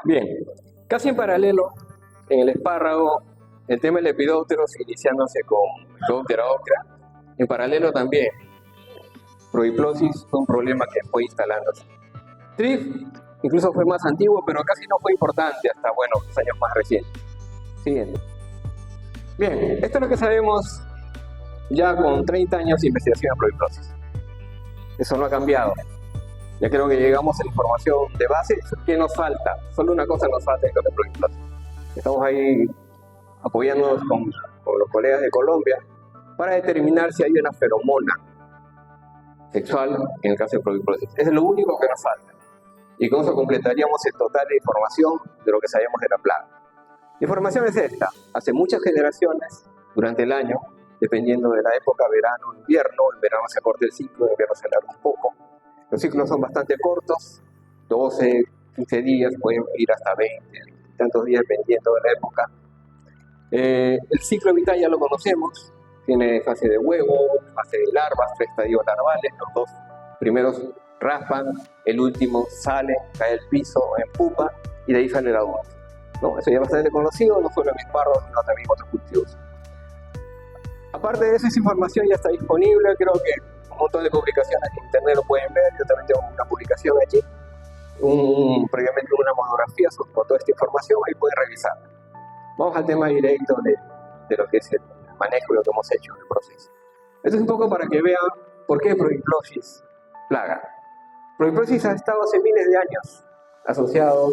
Bien, casi en paralelo, en el espárrago, el tema del lepidópteros iniciándose con Lepidoptera ocra, en paralelo también, prohiplosis fue un problema que fue instalándose. Thrift incluso fue más antiguo, pero casi no fue importante hasta, bueno, los años más recientes. Siguiente. Bien, esto es lo que sabemos ya con 30 años de investigación en prohiplosis. Eso no ha cambiado. Ya creo que llegamos a la información de base. ¿Qué nos falta? Solo una cosa nos falta en el caso de prohiplosis. Estamos ahí apoyándonos con los colegas de Colombia para determinar si hay una feromona sexual en el caso de prohiplosis. Es lo único que nos falta. Y con eso completaríamos el total de información de lo que sabemos de la plaga. La información es esta. Hace muchas generaciones, durante el año, dependiendo de la época, verano, invierno, en verano se acorta el ciclo, en invierno se alarga un poco. Los ciclos son bastante cortos, 12, 15 días, pueden ir hasta 20, tantos días dependiendo de la época. El ciclo vital ya lo conocemos, tiene fase de huevo, fase de larvas, 3 estadios larvales, los 2 primeros raspan, el último sale, cae al piso en pupa y de ahí sale el adulto, ¿no? Eso ya es bastante conocido, no solo en mis parros, sino también en otros cultivos. Aparte de eso, esa información ya está disponible, creo que un montón de publicaciones en internet lo pueden ver, yo también tengo una publicación allí, previamente una monografía sobre toda esta información, ahí pueden revisarla. Vamos al tema directo de lo que es el manejo y lo que hemos hecho en el proceso. Esto es un poco para que vean por qué prohiplosis plaga. Prohiplosis ha estado hace miles de años asociado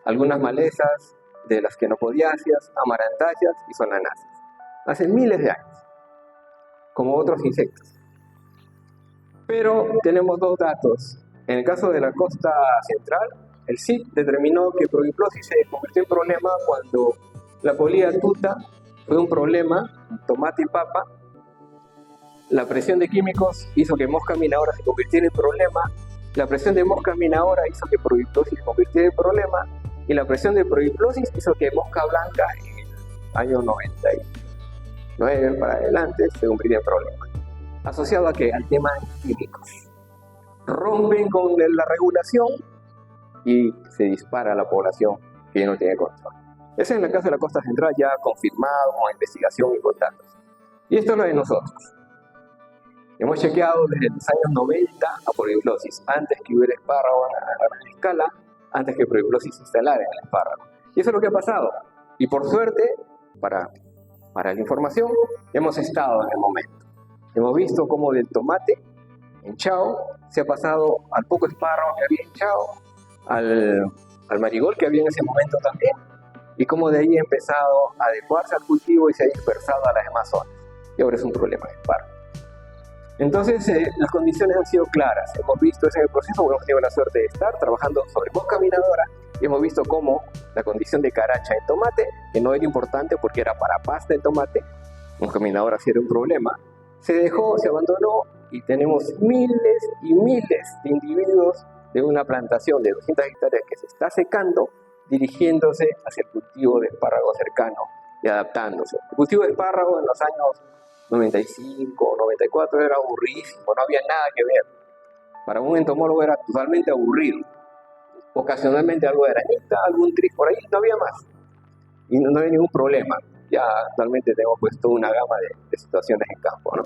a algunas malezas de las quenopodiáceas, amarantáceas y solanáceas. Hace miles de años, como otros insectos. Pero tenemos 2 datos. En el caso de la costa central, el CIP determinó que prohiplosis se convirtió en problema cuando la polilla tuta fue un problema, tomate y papa. La presión de químicos hizo que mosca minadora se convirtiera en problema. La presión de mosca minadora hizo que prohiplosis se convirtiera en problema. Y la presión de prohiplosis hizo que mosca blanca en el año 99 para adelante se convirtiera en problema. ¿Asociado a qué? Al tema de químicos. Rompen con la regulación y se dispara la población que no tiene control. Ese es en el caso de la costa central ya confirmado con investigación y con datos. Y esto es lo de nosotros. Hemos chequeado desde los años 90 a prohiplosis, antes que hubiera espárrago a gran escala, antes que prohiplosis se instalara en el espárrago. Y eso es lo que ha pasado. Y por suerte, para la información, hemos estado en el momento. Hemos visto cómo del tomate en Chao se ha pasado al poco espárrago que había en Chao, al marigold que había en ese momento también, y cómo de ahí ha empezado a adecuarse al cultivo y se ha dispersado a las demás zonas. Y ahora es un problema de espárrago. Entonces, las condiciones han sido claras. Hemos visto ese proceso, hemos tenido la suerte de estar trabajando sobre mosca minadora y hemos visto cómo la condición de caracha en tomate, que no era importante porque era para pasta de tomate, mosca minadora sí era un problema, se dejó, se abandonó y tenemos miles y miles de individuos de una plantación de 200 hectáreas que se está secando, dirigiéndose hacia el cultivo de espárrago cercano y adaptándose. El cultivo de espárrago en los años 95, 94 era aburridísimo, no había nada que ver. Para un entomólogo era totalmente aburrido. Ocasionalmente algo de arañita, algún tris por ahí, no había más. Y no había ningún problema. Ya actualmente tenemos puesto una gama de situaciones en campo, ¿no?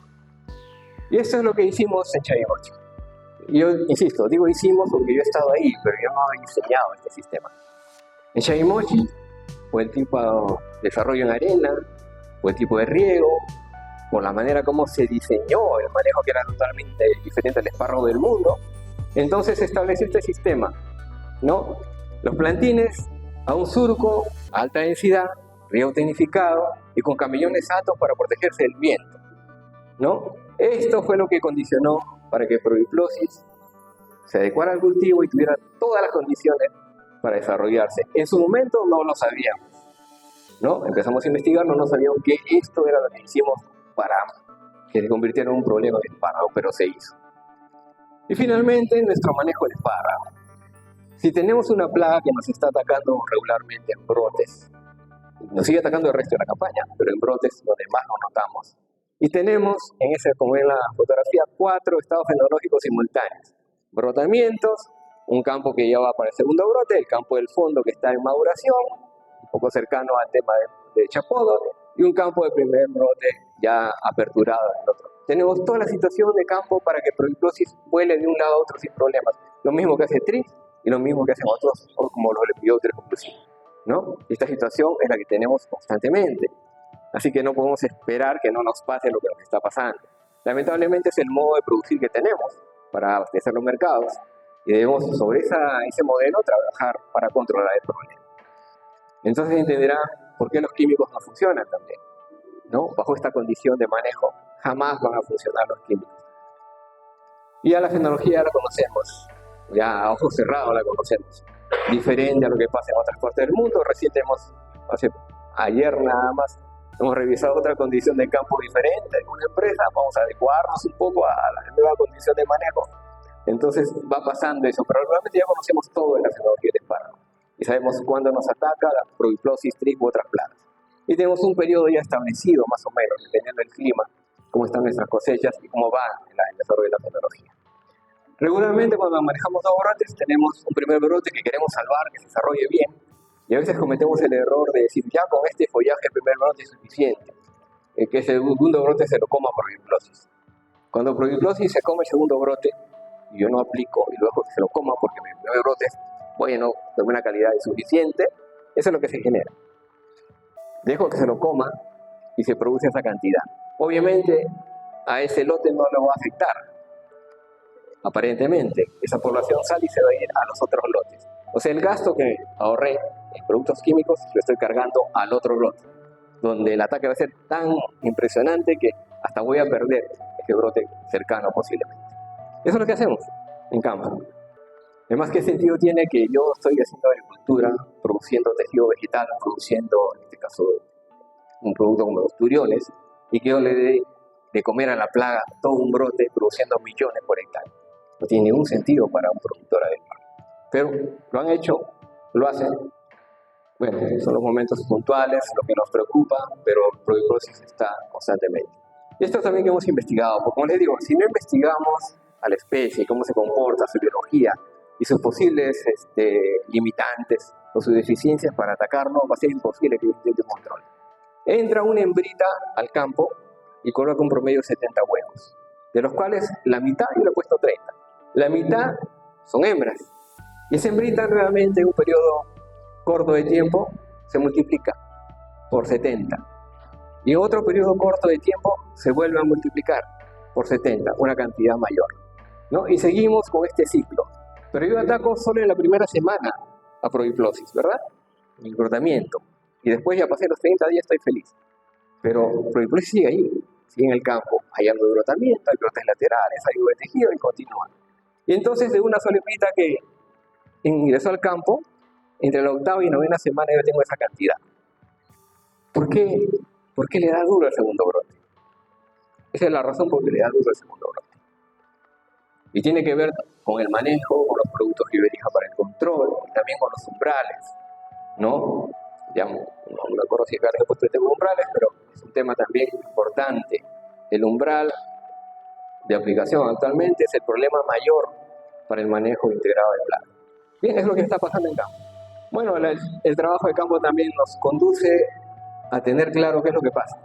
Y eso es lo que hicimos en Chavimochi. Yo insisto, digo hicimos porque yo he estado ahí, pero yo no he diseñado este sistema. En Chavimochi fue el tipo de desarrollo en arena, fue el tipo de riego, por la manera como se diseñó el manejo que era totalmente diferente al espárrago del mundo. Entonces se estableció este sistema, ¿no? Los plantines a un surco, a alta densidad, riego tecnificado y con camellones altos para protegerse del viento, ¿no? Esto fue lo que condicionó para que prohiplosis se adecuara al cultivo y tuviera todas las condiciones para desarrollarse. En su momento no lo sabíamos, ¿no? Empezamos a investigar, no sabíamos que esto era lo que hicimos para que se convirtiera en un problema de espárrago, pero se hizo. Y finalmente, nuestro manejo del espárrago. Si tenemos una plaga que nos está atacando regularmente en brotes, nos sigue atacando el resto de la campaña, pero en brotes donde más nos notamos. Y tenemos, como en la fotografía, 4 estados fenológicos simultáneos. Brotamientos, un campo que ya va para el segundo brote, el campo del fondo que está en maduración, un poco cercano al tema de Chapodo, y un campo de primer brote ya aperturado en el otro. Tenemos toda la situación de campo para que proiplosis vuele de un lado a otro sin problemas. Lo mismo que hace TRIS y lo mismo que hacen otros, como los lepidópteros conclusivos, ¿no? Esta situación es la que tenemos constantemente. Así que no podemos esperar que no nos pase lo que nos está pasando. Lamentablemente es el modo de producir que tenemos para abastecer los mercados y debemos sobre ese modelo trabajar para controlar el problema. Entonces entenderán por qué los químicos no funcionan también, ¿no? Bajo esta condición de manejo jamás van a funcionar los químicos. Y ya la fenomenología la conocemos, ya a ojos cerrados la conocemos, diferente a lo que pasa en otras partes del mundo. Ayer nada más hemos revisado otra condición de campo diferente en una empresa, vamos a adecuarnos un poco a la nueva condición de manejo. Entonces va pasando eso, pero realmente ya conocemos todo de la fenomenología del espárrago y sabemos cuándo nos ataca la proiplosis, TRIS u otras plagas. Y tenemos un periodo ya establecido, más o menos, dependiendo del clima, cómo están nuestras cosechas y cómo va el desarrollo de la fenomenología. Regularmente cuando manejamos dos brotes tenemos un primer brote que queremos salvar, que se desarrolle bien, y a veces cometemos el error de decir ya con este follaje el primer brote es suficiente, que ese segundo brote se lo coma proiplosis. Cuando proiplosis se come el segundo brote, y yo no aplico y luego que se lo coma porque mi primer brote es bueno, de buena calidad y suficiente, eso es lo que se genera. Dejo que se lo coma y se produce esa cantidad. Obviamente a ese lote no lo va a afectar. Aparentemente, esa población sale y se va a ir a los otros lotes. O sea, el gasto que ahorré en productos químicos lo estoy cargando al otro lote, donde el ataque va a ser tan impresionante que hasta voy a perder ese brote cercano posiblemente. Eso es lo que hacemos en campo. Además, ¿qué sentido tiene que yo estoy haciendo agricultura, produciendo tejido vegetal, produciendo, en este caso, un producto como los turiones, y que yo le dé de comer a la plaga todo un brote produciendo millones por hectárea? No tiene ningún sentido para un productor agrícola. Pero lo han hecho, lo hacen. Bueno, son los momentos puntuales, lo que nos preocupa, pero el proiplosis está constantemente. Y esto también que hemos investigado, porque como les digo, si no investigamos a la especie, cómo se comporta, su biología y sus posibles limitantes o sus deficiencias para atacarnos, va a ser imposible que intente un control. Entra una hembrita al campo y coloca un promedio de 70 huevos, de los cuales la mitad yo le he puesto 30. La mitad son hembras. Y esa hembrita nuevamente en un periodo corto de tiempo se multiplica por 70. Y en otro periodo corto de tiempo se vuelve a multiplicar por 70, una cantidad mayor, ¿no? Y seguimos con este ciclo. Pero yo ataco solo en la primera semana a proiplosis, ¿verdad? El brotamiento. Y después ya pasé los 30 días, estoy feliz. Pero proiplosis sigue ahí, sigue en el campo. Hay algo de brotamiento, hay brotes laterales, hay algo de tejido y continúa. Y entonces de una sola hembrita que ingresó al campo, entre la octava y novena semana yo tengo esa cantidad. ¿Por qué? ¿Por qué le da duro el segundo brote? Esa es la razón por la que le da duro el segundo brote. Y tiene que ver con el manejo, con los productos que yo elija para el control, y también con los umbrales, ¿no? Ya no me acuerdo si acá les he puesto el tema de umbrales, pero es un tema también importante. El umbral de aplicación actualmente es el problema mayor para el manejo integrado de plagas. Bien, es lo que está pasando en campo. Bueno, el trabajo de campo también nos conduce a tener claro qué es lo que pasa.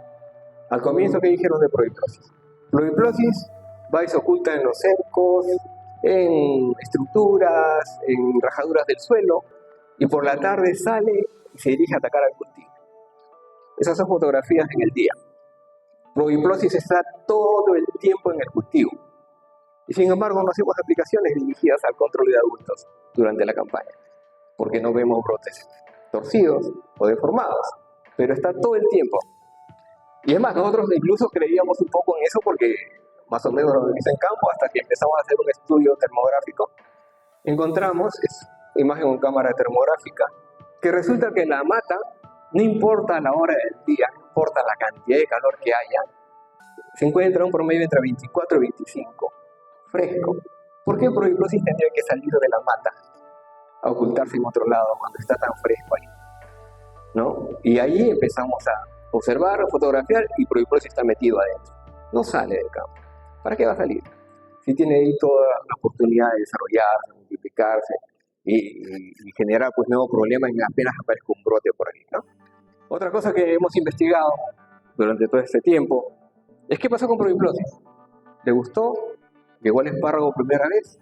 Al comienzo, ¿qué dijeron de proiplosis? Proiplosis va y se oculta en los cercos, en estructuras, en rajaduras del suelo, y por la tarde sale y se dirige a atacar al cultivo. Esas son fotografías en el día. Proiplosis está todo el tiempo en el cultivo. Y sin embargo no hacemos aplicaciones dirigidas al control de adultos durante la campaña, porque no vemos brotes torcidos o deformados, pero está todo el tiempo. Y es más, nosotros incluso creíamos un poco en eso porque más o menos lo vimos en campo hasta que empezamos a hacer un estudio termográfico. Encontramos, es imagen con cámara termográfica, que resulta que la mata, no importa la hora del día, no importa la cantidad de calor que haya, se encuentra un promedio entre 24 y 25, fresco. ¿Por qué proiplosis tendría que salir de la mata a ocultarse en otro lado cuando está tan fresco ahí? ¿No? Y ahí empezamos a observar, fotografiar y proiplosis está metido adentro. No sale del campo. ¿Para qué va a salir? Si tiene ahí toda la oportunidad de desarrollarse, multiplicarse y generar pues nuevos problemas en apenas aparezca un brote por ahí, ¿no? Otra cosa que hemos investigado durante todo este tiempo es qué pasó con Proiplosis. ¿Le gustó? ¿Llegó al espárrago primera vez?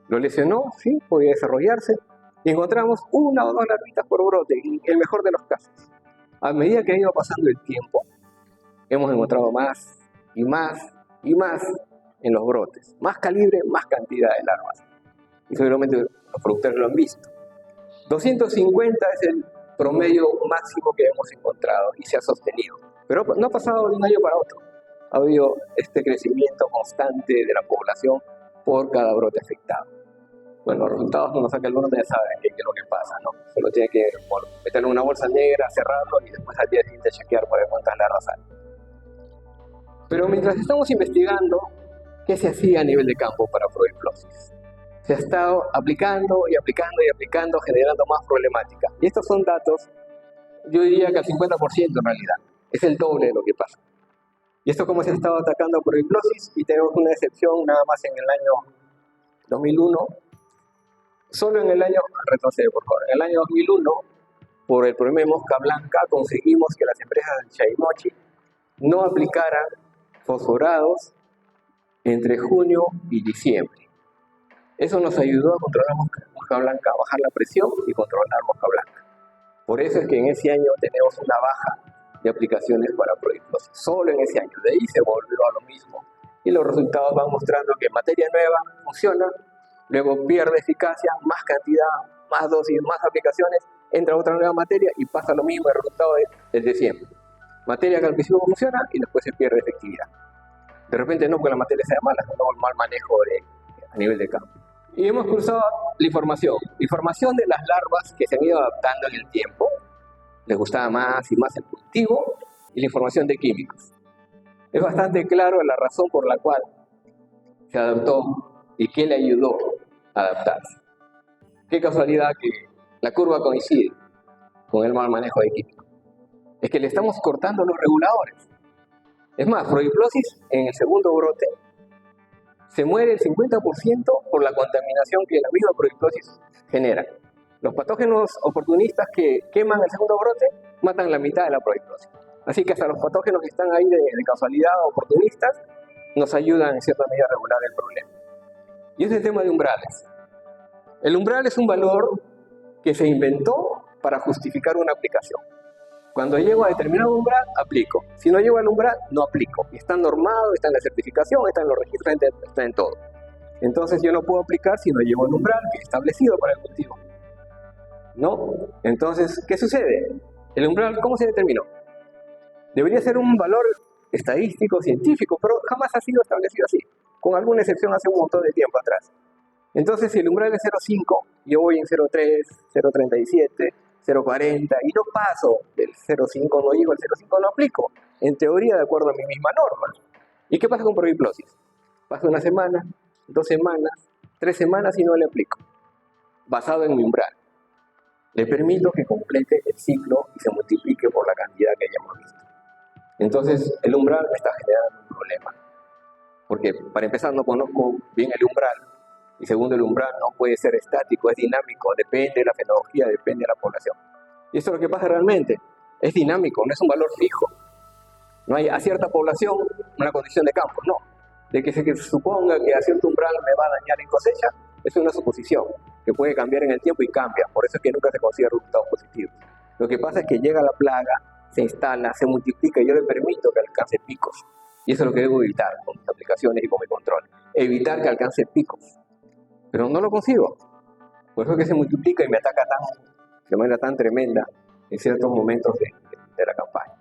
¿Lo lesionó? Sí, podía desarrollarse. Y encontramos una o dos larvitas por brote, en el mejor de los casos. A medida que ha ido pasando el tiempo, hemos encontrado más y más y más en los brotes. Más calibre, más cantidad de larvas. Y seguramente los productores lo han visto. 250 es el promedio máximo que hemos encontrado y se ha sostenido. Pero no ha pasado de un año para otro. Ha habido este crecimiento constante de la población por cada brote afectado. Bueno, los resultados no nos saca el brote, ya saben qué es lo que pasa, ¿no? Solo tiene que meterlo en una bolsa negra, cerrarlo y después al día siguiente chequear para ver cuántas larvas hay. Pero mientras estamos investigando, ¿qué se hacía a nivel de campo para Proiplosis? Se ha estado aplicando y aplicando y aplicando, generando más problemática. Y estos son datos, yo diría que al 50% en realidad. Es el doble de lo que pasa. Y esto como se ha estado atacando a Proiplosis, y tenemos una excepción nada más en el año 2001. Solo en el año, retrocede por favor, en el año 2001, por el problema de mosca blanca, conseguimos que las empresas de Chaimochi no aplicaran fosforados entre junio y diciembre. Eso nos ayudó a controlar mosca blanca, a bajar la presión y controlar mosca blanca. Por eso es que en ese año tenemos una baja de aplicaciones para Proiplosis. Solo en ese año. De ahí se volvió a lo mismo. Y los resultados van mostrando que materia nueva funciona, luego pierde eficacia, más cantidad, más dosis, más aplicaciones, entra otra nueva materia y pasa lo mismo. El resultado es el de siempre. Materia que al principio funciona y después se pierde efectividad. De repente no porque la materia sea mala, sino el mal manejo a nivel de campo. Y hemos cruzado la información de las larvas que se han ido adaptando en el tiempo. Les gustaba más y más el cultivo, y la información de químicos. Es bastante claro la razón por la cual se adaptó y qué le ayudó a adaptarse. Qué casualidad que la curva coincide con el mal manejo de químicos. Es que le estamos cortando los reguladores. Es más, Proiplosis en el segundo brote se muere el 50% por la contaminación que la misma Proiplosis genera. Los patógenos oportunistas que queman el segundo brote matan la mitad de la Proiplosis. Así que hasta los patógenos que están ahí de casualidad oportunistas nos ayudan en cierta medida a regular el problema. Y es el tema de umbrales. El umbral es un valor que se inventó para justificar una aplicación. Cuando llego a determinado umbral, aplico. Si no llego al umbral, no aplico. Y está normado, está en la certificación, está en los registros, está en todo. Entonces yo no puedo aplicar si no llego al umbral que es establecido para el cultivo. ¿No? Entonces, ¿qué sucede? El umbral, ¿cómo se determinó? Debería ser un valor estadístico, científico, pero jamás ha sido establecido así, con alguna excepción hace un montón de tiempo atrás. Entonces, si el umbral es 0,5, yo voy en 0,3, 0,37, 0,40 y no paso del 0,5, no llego al 0,5, no aplico. En teoría, de acuerdo a mi misma norma. ¿Y qué pasa con Proiplosis? Pasa una semana, 2 semanas, 3 semanas y no le aplico. Basado en mi umbral. Le permito que complete el ciclo y se multiplique por la cantidad que hayamos visto. Entonces, el umbral me está generando un problema. Porque, para empezar, no conozco bien el umbral. Y segundo, el umbral no puede ser estático, es dinámico, depende de la fenología, depende de la población. Y esto es lo que pasa realmente. Es dinámico, no es un valor fijo. No hay a cierta población una condición de campo, no. De que se suponga que a cierto umbral me va a dañar en cosecha, es una suposición que puede cambiar en el tiempo y cambia. Por eso es que nunca se consigue resultados positivos. Lo que pasa es que llega la plaga, se instala, se multiplica y yo le permito que alcance picos. Y eso es lo que debo evitar con mis aplicaciones y con mi control. Evitar que alcance picos. Pero no lo consigo. Por eso es que se multiplica y me ataca de manera tan tremenda en ciertos momentos de la campaña.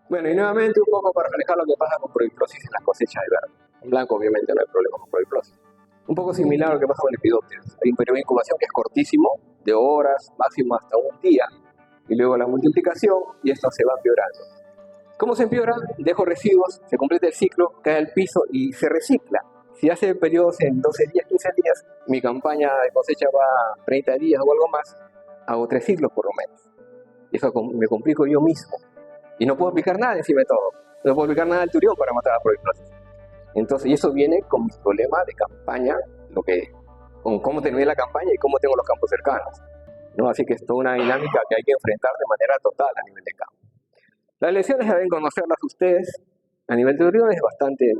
Bueno, y nuevamente un poco para reflejar lo que pasa con Proiplosis en las cosechas de verano. En blanco obviamente no hay problema con Proiplosis. Un poco similar a lo que pasa con Lepidopteros. Hay un periodo de incubación que es cortísimo, de horas, máximo hasta un día, y luego la multiplicación y esto se va empeorando. ¿Cómo se empeora? Dejo residuos, se completa el ciclo, cae al piso y se recicla. Si hace periodos en 12 días, 15 días, mi campaña de cosecha va a 30 días o algo más, hago 3 ciclos por lo menos. Eso me complico yo mismo. Y no puedo aplicar nada encima de todo. No puedo aplicar nada al turión para matar a Proiplosis. Entonces, y eso viene con mis problemas de campaña, lo que con cómo terminé la campaña y cómo tengo los campos cercanos, ¿no? Así que es toda una dinámica que hay que enfrentar de manera total a nivel de campo. Las lesiones deben conocerlas ustedes. A nivel teórico es bastante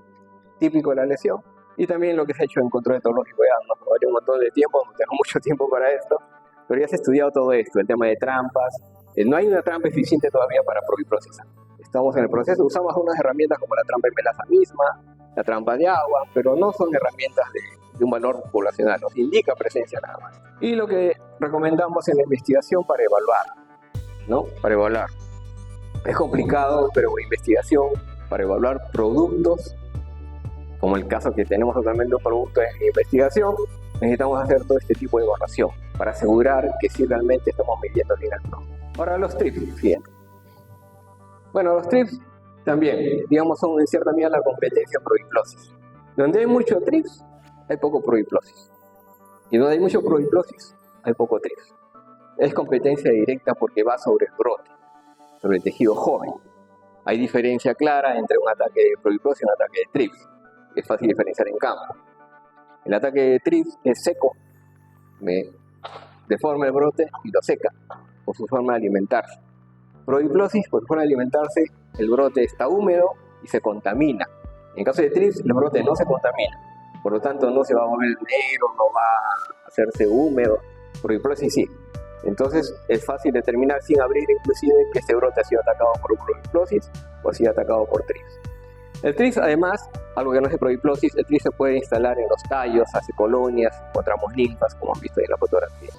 típico de la lesión. Y también lo que se ha hecho en control etológico, ya nos llevaría un montón de tiempo, no tengo mucho tiempo para esto, pero ya se ha estudiado todo esto, el tema de trampas. No hay una trampa eficiente todavía para probiprocesa. Estamos en el proceso, usamos unas herramientas como la trampa de melaza misma, la trampa de agua, pero no son herramientas de un valor poblacional, nos indica presencia nada más. Y lo que recomendamos en la investigación para evaluar, ¿no? Para evaluar. Es complicado, pero investigación para evaluar productos, como el caso que tenemos actualmente un producto en investigación, necesitamos hacer todo este tipo de evaluación para asegurar que sí realmente estamos midiendo bien el producto. Ahora los TRIPS, fíjense. Bueno, los TRIPS también, digamos, son en cierta medida la competencia probiplosis. Donde hay mucho TRIPS, hay poco probiplosis. Y donde hay mucho probiplosis, hay poco TRIPS. Es competencia directa porque va sobre el brote, sobre el tejido joven. Hay diferencia clara entre un ataque de probiplosis y un ataque de TRIPS. Es fácil diferenciar en campo. El ataque de TRIPS es seco, deforma el brote y lo seca por su forma de alimentarse. Probiplosis, por su forma de alimentarse, el brote está húmedo y se contamina. En caso de TRIPS, el brote no se contamina, por lo tanto no se va a volver negro, no va a hacerse húmedo. Probiplosis sí. Entonces es fácil determinar sin abrir inclusive que este brote ha sido atacado por probiplosis o ha sido atacado por TRIPS. El TRIPS, además, algo que no es de probiplosis, el TRIPS se puede instalar en los tallos, hace colonias, encontramos ninfas, como han visto ahí en la fotografía.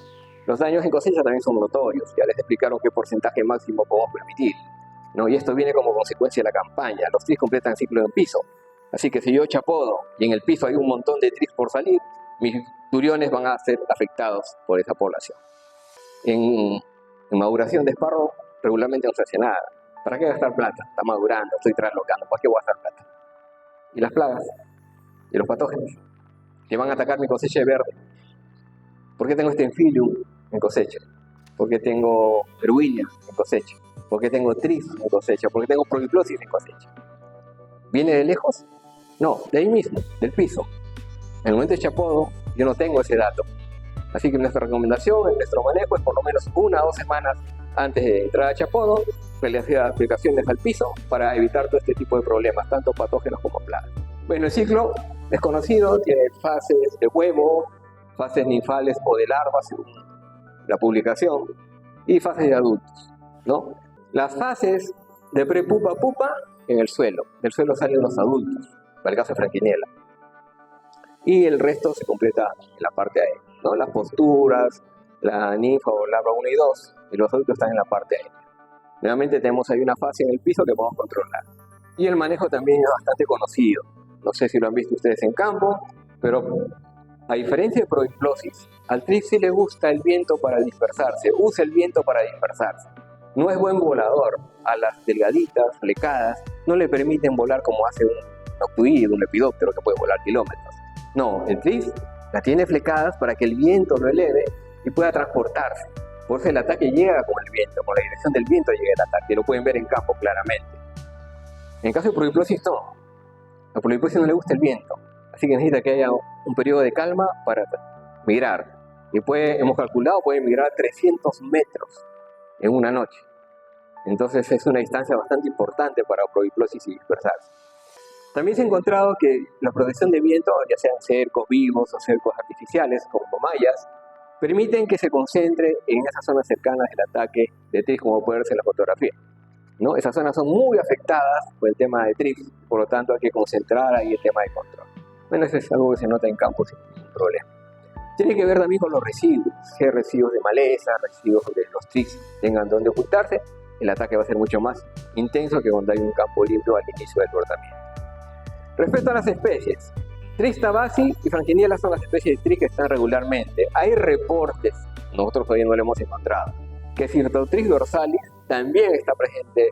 Los daños en cosecha también son notorios, ya les explicaron qué porcentaje máximo podemos permitir, ¿no? Y esto viene como consecuencia de la campaña. Los TRIPS completan ciclo en piso, así que si yo chapodo y en el piso hay un montón de TRIPS por salir, mis turiones van a ser afectados por esa población. En maduración de espárrago regularmente no se hace nada. ¿Para qué gastar plata? Está madurando, estoy traslocando, ¿para qué voy a gastar plata? Y las plagas, y los patógenos, que van a atacar mi cosecha de verde. ¿Por qué tengo este Enfilium en cosecha? ¿Por qué tengo Erwinia en cosecha? ¿Por qué tengo TRIPS en cosecha? ¿Por qué tengo probiplosis en cosecha? ¿Viene de lejos? No, de ahí mismo, del piso. En el momento de chapodo, yo no tengo ese dato. Así que nuestra recomendación, nuestro manejo es por lo menos 1 a 2 semanas antes de entrar a chapodo, realizar aplicaciones al piso para evitar todo este tipo de problemas, tanto patógenos como plagas. Bueno, el ciclo es conocido, tiene fases de huevo, fases ninfales o de larvas según la publicación, y fases de adultos, ¿no? Las fases de prepupa-pupa en el suelo, del suelo salen los adultos, para el caso de Frankinella, y el resto se completa en la parte aérea, ¿no? Las posturas, la ninfa o larva 1 y 2, y los adultos están en la parte aérea. Nuevamente tenemos ahí una fase en el piso que podemos controlar. Y el manejo también es bastante conocido. No sé si lo han visto ustedes en campo, pero a diferencia de probiplosis, al TRIPS sí le gusta el viento para dispersarse, usa el viento para dispersarse. No es buen volador. A las delgaditas, flecadas, no le permiten volar como hace un noctuido, un lepidóptero que puede volar kilómetros. No, el TRIPS la tiene flecadas para que el viento lo eleve y pueda transportarse. Por eso el ataque llega con el viento, con la dirección del viento llega el ataque, lo pueden ver en campo claramente. En caso de probiplosis no, a probiplosis no le gusta el viento, así que necesita que haya un periodo de calma para migrar. Y hemos calculado, puede migrar 300 metros en una noche. Entonces es una distancia bastante importante para probiplosis y dispersarse. También se ha encontrado que la protección de viento, ya sean cercos vivos o cercos artificiales como mallas, permiten que se concentre en esas zonas cercanas del ataque de TRIPS, como puede verse en la fotografía, ¿no? Esas zonas son muy afectadas por el tema de TRIPS, por lo tanto hay que concentrar ahí el tema de control. Bueno, eso es algo que se nota en campo sin ningún problema. Tiene que ver también con los residuos, si hay residuos de maleza, residuos de los TRIPS tengan donde ocultarse, el ataque va a ser mucho más intenso que cuando hay un campo limpio al inicio del tratamiento. Respecto a las especies, TRIPS tabasi y Frankinella son las especies de TRIPS que están regularmente. Hay reportes, nosotros todavía no lo hemos encontrado, que Cirtotrix dorsalis también está presente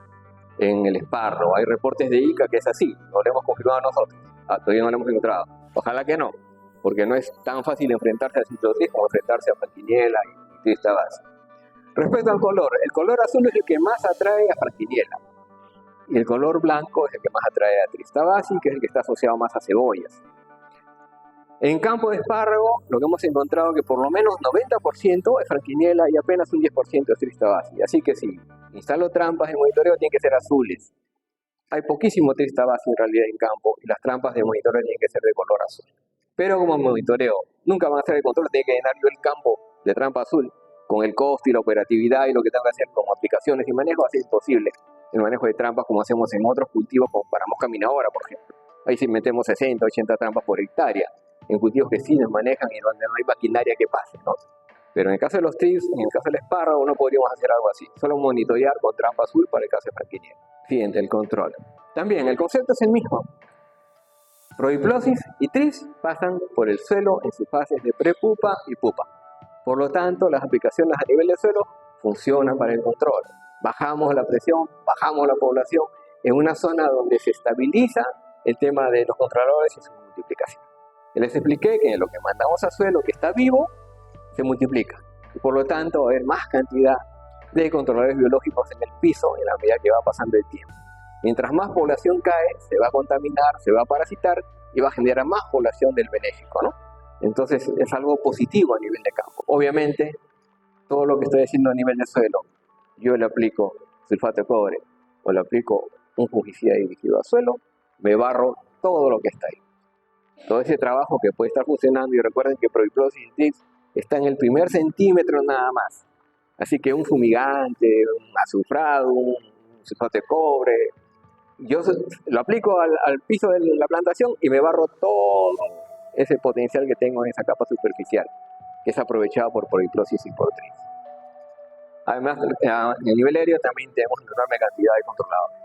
en el espárrago. Hay reportes de ICA que es así, no lo hemos confirmado nosotros, todavía no lo hemos encontrado. Ojalá que no, porque no es tan fácil enfrentarse a Cirtotrix como enfrentarse a Frankinella y TRIPS tabasi. Respecto al color, el color azul es el que más atrae a Frankinella. Y el color blanco es el que más atrae a TRIPS tabasi, que es el que está asociado más a cebollas. En campo de espárrago, lo que hemos encontrado es que por lo menos 90% es franquiniela y apenas un 10% es Tristavasis. Así que si instalo trampas de monitoreo, tienen que ser azules. Hay poquísimo Tristavasis en realidad en campo y las trampas de monitoreo tienen que ser de color azul. Pero como monitoreo nunca van a ser de control, tengo que llenar yo el campo de trampa azul con el costo y la operatividad y lo que tengo que hacer como aplicaciones y manejo, así es posible el manejo de trampas como hacemos en otros cultivos como para mosca minadora, por ejemplo. Ahí sí metemos 60, 80 trampas por hectárea, en cultivos que sí nos manejan y donde no hay maquinaria que pase, ¿no? Pero en el caso de los trips, en el caso del espárrago, no podríamos hacer algo así. Solo monitorear con trampa azul para el caso de franquiniela. Siguiente, el control. También el concepto es el mismo. Prodiplosis y tris pasan por el suelo en sus fases de prepupa y pupa. Por lo tanto, las aplicaciones a nivel de suelo funcionan para el control. Bajamos la presión, bajamos la población en una zona donde se estabiliza el tema de los controladores y su multiplicación. Les expliqué que lo que mandamos a suelo que está vivo se multiplica y por lo tanto va a haber más cantidad de controladores biológicos en el piso en la medida que va pasando el tiempo. Mientras más población cae, se va a contaminar, se va a parasitar y va a generar más población del benéfico, ¿no? Entonces es algo positivo a nivel de campo. Obviamente, todo lo que estoy haciendo a nivel de suelo, yo le aplico sulfato de cobre o le aplico un fungicida dirigido al suelo, me barro todo lo que está ahí. Todo ese trabajo que puede estar funcionando, y recuerden que Prodiplosis y Trix está en el primer centímetro nada más. Así que un fumigante, un azufrado, un sulfato de cobre, yo lo aplico al piso de la plantación y me barro todo ese potencial que tengo en esa capa superficial, que es aprovechado por Prodiplosis y por Trix. Además, a nivel aéreo también tenemos una enorme cantidad de controladores.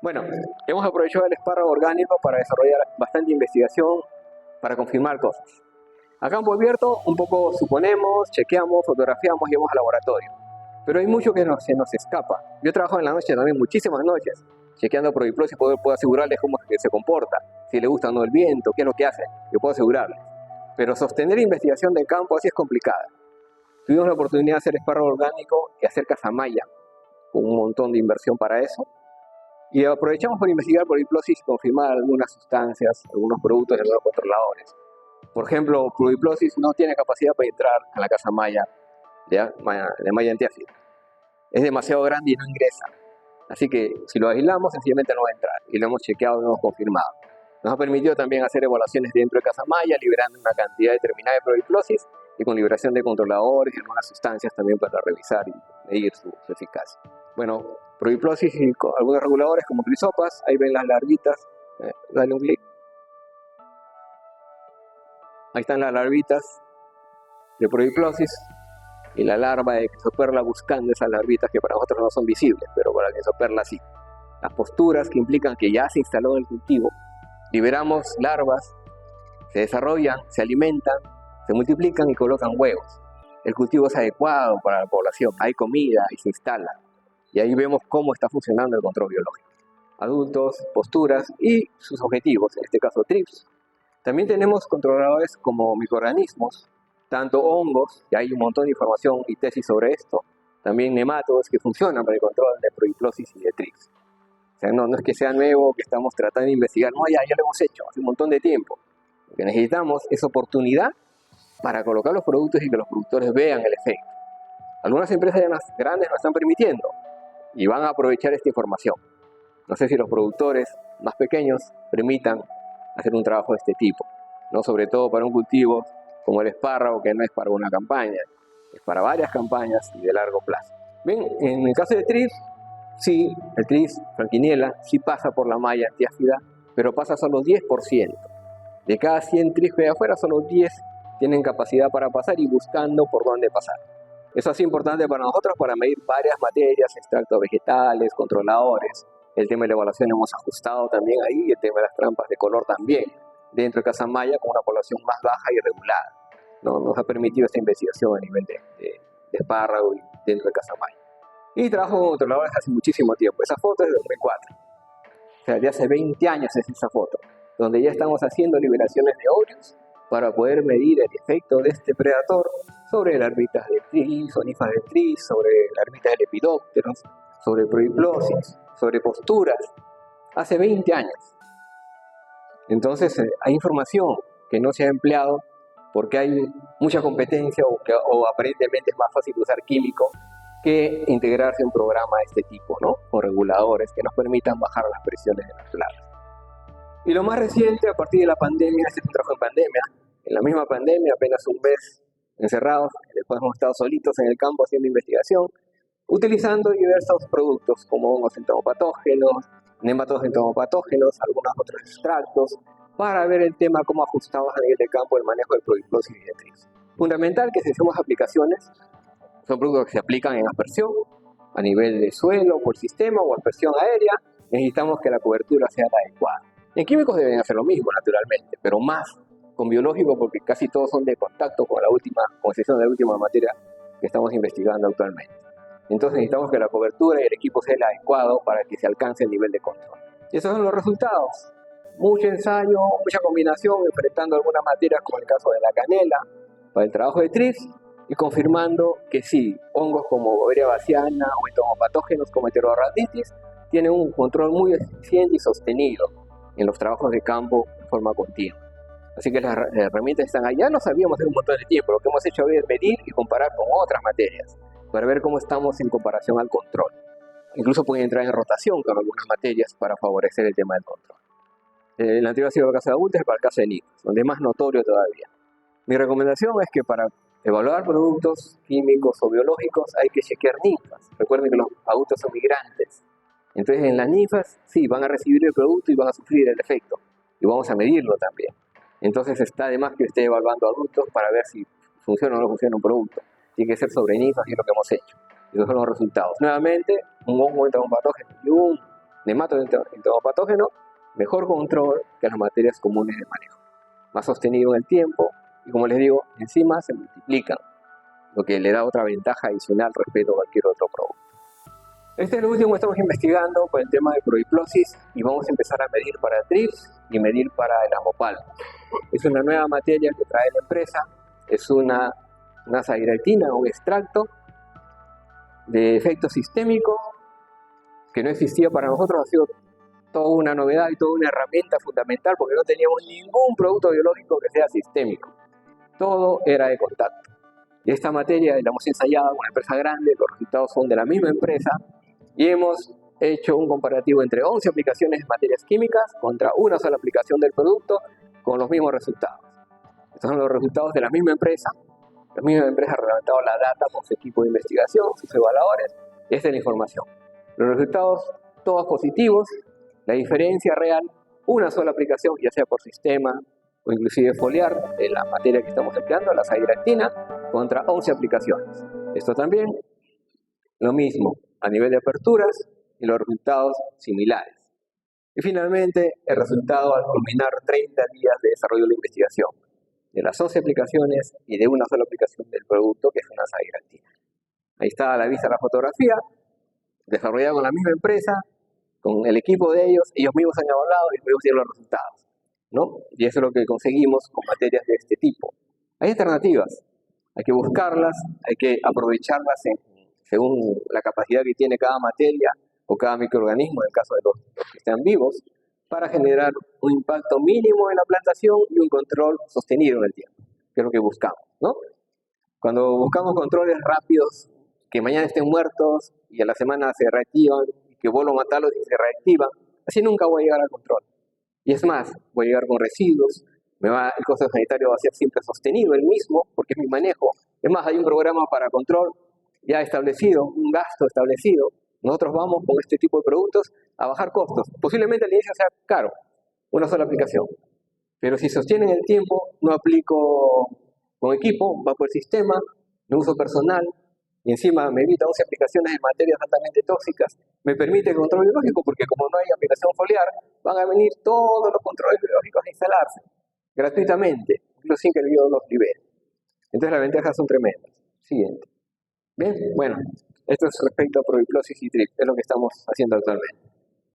Bueno, hemos aprovechado el espárrago orgánico para desarrollar bastante investigación, para confirmar cosas. A campo abierto, un poco suponemos, chequeamos, fotografiamos y vamos al laboratorio. Pero hay mucho que se nos escapa. Yo he trabajado en la noche también, muchísimas noches, chequeando Prodiplosis, puedo asegurarles cómo es que se comporta, si le gusta o no el viento, qué es lo que hace, yo puedo asegurarles. Pero sostener investigación de campo así es complicada. Tuvimos la oportunidad de hacer espárrago orgánico y hacer casamaya, con un montón de inversión para eso. Y aprovechamos para investigar Prodiplosis y confirmar algunas sustancias, algunos productos de algunos controladores. Por ejemplo, Prodiplosis no tiene capacidad para entrar a la casamaya de malla antiácida. Es demasiado grande y no ingresa. Así que si lo aislamos, sencillamente no va a entrar. Y lo hemos chequeado y lo hemos confirmado. Nos ha permitido también hacer evaluaciones dentro de casamaya, liberando una cantidad determinada de Prodiplosis y con liberación de controladores y algunas sustancias también para revisar y medir su eficacia. Bueno, Prodiplosis y algunos reguladores como Crisopas, ahí ven las larvitas, dale un clic. Ahí están las larvitas de Prodiplosis y la larva de Crisoperla buscando esas larvitas que para nosotros no son visibles, pero para Crisoperla sí. Las posturas que implican que ya se instaló en el cultivo, liberamos larvas, se desarrollan, se alimentan, se multiplican y colocan huevos. El cultivo es adecuado para la población, hay comida y se instala. Y ahí vemos cómo está funcionando el control biológico. Adultos, posturas y sus objetivos, en este caso TRIPS. También tenemos controladores como microorganismos, tanto hongos, y hay un montón de información y tesis sobre esto, también nematodos que funcionan para el control de Prodiplosis y de TRIPS. O sea, no es que sea nuevo, que estamos tratando de investigar, no, ya lo hemos hecho hace un montón de tiempo. Lo que necesitamos es oportunidad para colocar los productos y que los productores vean el efecto. Algunas empresas ya más grandes lo están permitiendo y van a aprovechar esta información. No sé si los productores más pequeños permitan hacer un trabajo de este tipo, ¿no? Sobre todo para un cultivo como el espárrago, que no es para una campaña, es para varias campañas y de largo plazo. Bien, en el caso de Trix, sí, el Trix franquiniela sí pasa por la malla antiácida, pero pasa solo 10%. De cada 100 Trix que hay afuera, solo 10 tienen capacidad para pasar y buscando por dónde pasar. Eso es importante para nosotros para medir varias materias, extractos vegetales, controladores. El tema de la evaluación hemos ajustado también ahí, el tema de las trampas de color también, dentro de casamaya con una población más baja y regulada. ¿No? Nos ha permitido esta investigación a nivel de espárrago y dentro de casamaya. Y trabajo con controladores hace muchísimo tiempo. Esa foto es de 2004. O sea, de hace 20 años es esa foto, donde ya estamos haciendo liberaciones de óvulos para poder medir el efecto de este predator sobre larvitas de tris, onifas de tris, sobre larvitas de lepidópteros, sobre Prodiplosis, sobre posturas, hace 20 años. Entonces hay información que no se ha empleado porque hay mucha competencia o aparentemente es más fácil usar químico que integrarse en un programa de este tipo, ¿no? Con reguladores que nos permitan bajar las presiones de las plagas. Y lo más reciente, a partir de la pandemia, este es un trabajo en pandemia. En la misma pandemia, apenas un mes encerrados, después hemos estado solitos en el campo haciendo investigación, utilizando diversos productos como hongos entomopatógenos, nematodos entomopatógenos, algunos otros extractos, para ver el tema cómo ajustamos a nivel de campo el manejo de proiplosis y de trips. Fundamental que si hacemos aplicaciones, son productos que se aplican en aspersión, a nivel de suelo, por sistema o aspersión aérea, necesitamos que la cobertura sea la adecuada. En químicos deben hacer lo mismo, naturalmente, pero más con biológico porque casi todos son de contacto con excepción de la última materia que estamos investigando actualmente. Entonces necesitamos que la cobertura y el equipo sea el adecuado para que se alcance el nivel de control. Y esos son los resultados. Mucho ensayo, mucha combinación, enfrentando algunas materias como el caso de la canela para el trabajo de trips y confirmando que sí, hongos como Boveria baciana o entomopatógenos como heterorhabditis tienen un control muy eficiente y sostenido en los trabajos de campo de forma continua. Así que las herramientas están ahí. Ya lo sabíamos hace un montón de tiempo. Lo que hemos hecho es medir y comparar con otras materias para ver cómo estamos en comparación al control. Incluso pueden entrar en rotación con algunas materias para favorecer el tema del control. El anterior ha sido el caso de adultos y para el caso de niños, donde es más notorio todavía. Mi recomendación es que para evaluar productos químicos o biológicos hay que chequear ninfas. Recuerden que los adultos son migrantes. Entonces en las ninfas sí van a recibir el producto y van a sufrir el efecto. Y vamos a medirlo también. Entonces está de más que esté evaluando adultos para ver si funciona o no funciona un producto. Tiene que ser sobre ninfas y es lo que hemos hecho. Y esos son los resultados. Nuevamente, un hongo entomopatógeno y un nematodo entomopatógeno, mejor control que las materias comunes de manejo. Más sostenido en el tiempo y como les digo, encima se multiplican, lo que le da otra ventaja adicional respecto a cualquier otro producto. Este es el último que estamos investigando por el tema de proiplosis y vamos a empezar a medir para trips y medir para el amopal. Es una nueva materia que trae la empresa, es una azadiractina, un extracto de efecto sistémico que no existía para nosotros, ha sido toda una novedad y toda una herramienta fundamental porque no teníamos ningún producto biológico que sea sistémico, todo era de contacto. Y esta materia la hemos ensayado con una empresa grande, los resultados son de la misma empresa y hemos hecho un comparativo entre 11 aplicaciones de materias químicas contra una sola aplicación del producto con los mismos resultados. Estos son los resultados de la misma empresa. La misma empresa ha levantado la data con su equipo de investigación, sus evaluadores, y esta es la información. Los resultados todos positivos, la diferencia real, una sola aplicación, ya sea por sistema o inclusive foliar, de la materia que estamos empleando, la azadiractina, contra 11 aplicaciones. Esto también, lo mismo, a nivel de aperturas y los resultados similares. Y finalmente, el resultado al culminar 30 días de desarrollo de la investigación, de las 11 aplicaciones y de una sola aplicación del producto, que es una azadiractina. Ahí está a la vista la fotografía, desarrollada con la misma empresa, con el equipo de ellos mismos han evaluado y luego dieron los resultados, ¿no? Y eso es lo que conseguimos con materias de este tipo. Hay alternativas, hay que buscarlas, hay que aprovecharlas según la capacidad que tiene cada materia o cada microorganismo, en el caso de los que están vivos, para generar un impacto mínimo en la plantación y un control sostenido en el tiempo, que es lo que buscamos, ¿no? Cuando buscamos controles rápidos, que mañana estén muertos y a la semana se reactivan, y que vuelvo a matarlos y se reactivan, así nunca voy a llegar al control. Y es más, voy a llegar con residuos, el costo sanitario va a ser siempre sostenido, el mismo, porque es mi manejo. Es más, hay un programa para control ya establecido, un gasto establecido. Nosotros vamos con este tipo de productos a bajar costos. Posiblemente al inicio sea caro, una sola aplicación. Pero si sostienen el tiempo, no aplico con equipo, va por el sistema, no uso personal, y encima me evita 11 aplicaciones de materias altamente tóxicas, me permite el control biológico, porque como no hay aplicación foliar, van a venir todos los controles biológicos a instalarse, gratuitamente, incluso sin que el biólogo los libere. Entonces las ventajas son tremendas. Siguiente. Bien, bueno, esto es respecto a proiplosis y trip, es lo que estamos haciendo actualmente.